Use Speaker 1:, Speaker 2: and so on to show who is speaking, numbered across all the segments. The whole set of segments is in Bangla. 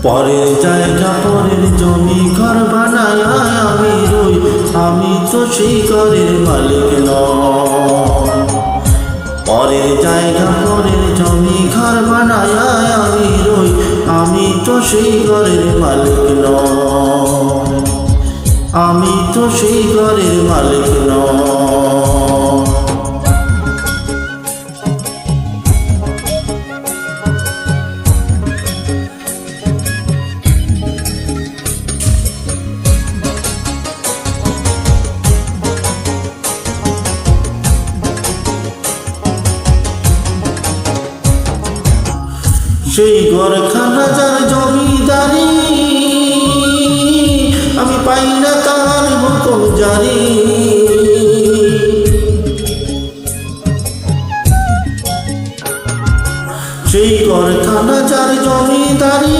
Speaker 1: পরের জায়গা পরের জমি ঘর বানায় আমি রই, আমি তো সেই ঘরের মালিক নই। পরের জায়গা পরের জমি ঘর বানায় আমি রই, আমি তো সেই ঘরের মালিক নই, আমি তো সেই ঘরের মালিক নই। সেই ঘরখানা যার জমিদারি, আমি পাই না তার হুকুম জারি। সেই ঘরখানা যার জমিদারি,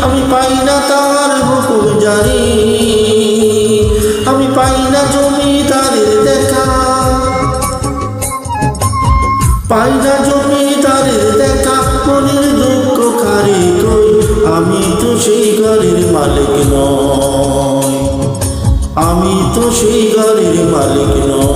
Speaker 1: আমি পাই না তার হুকুম জারি। আমি পাই না জমিদারের দেখা, পাই না জমিদারের দেখা, মনের দুঃখ কারে কই, আমি তো সেই ঘরের মালিক নই, আমি তো সেই ঘরের মালিক নই।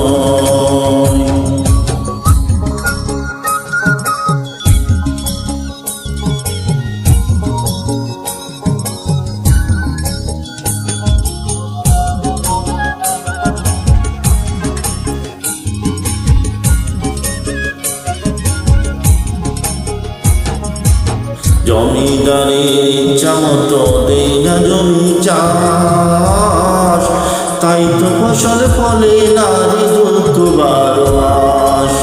Speaker 1: জমিদারের ইচ্ছা মতো দেই না জমি চাষ, তাই তো ফসল ফলে নারী দুঃখ 12 মাস।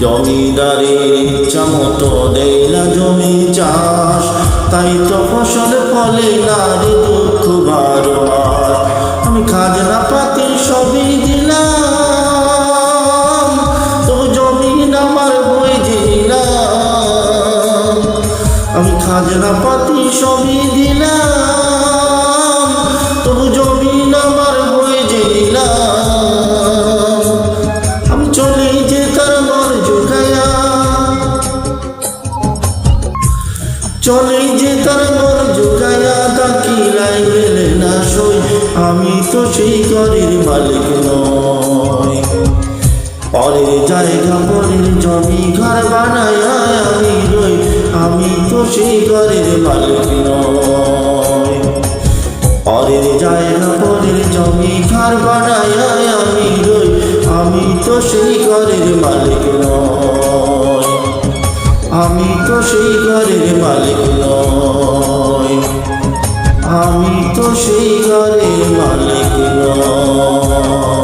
Speaker 1: জমিদারের ইচ্ছা মতো দেই না জমি চাষ, তাই তো ফসল ফলে নারী দুঃখ 12 মাস। আমি খাজনা পাতি সবই দিলাম, তবু জমিন আমার বই দিলাম। আমি খাজনা পাতি সবই দিলাম, তবু জমিন আমার বই দিলাম। আমি চলি যে তার মর ঝুঁকায়া, চলি যে তার মর ঝুঁকায়া, তাকিলাই মেলে না সই, আমি তো সেই ঘরের মালিক নই। পরের জায়গা পরের জমি ঘর বানায় আমি রই, আমি তো সেই ঘরের মালিক নই। পরের জায়গা পরের জমি ঘর বানায় আমি রই, আমি তো সেই ঘরের মালিক নই, আমি তো সেই ঘরের মালিক নই, আমি তো সেই ঘরের মালিক নই।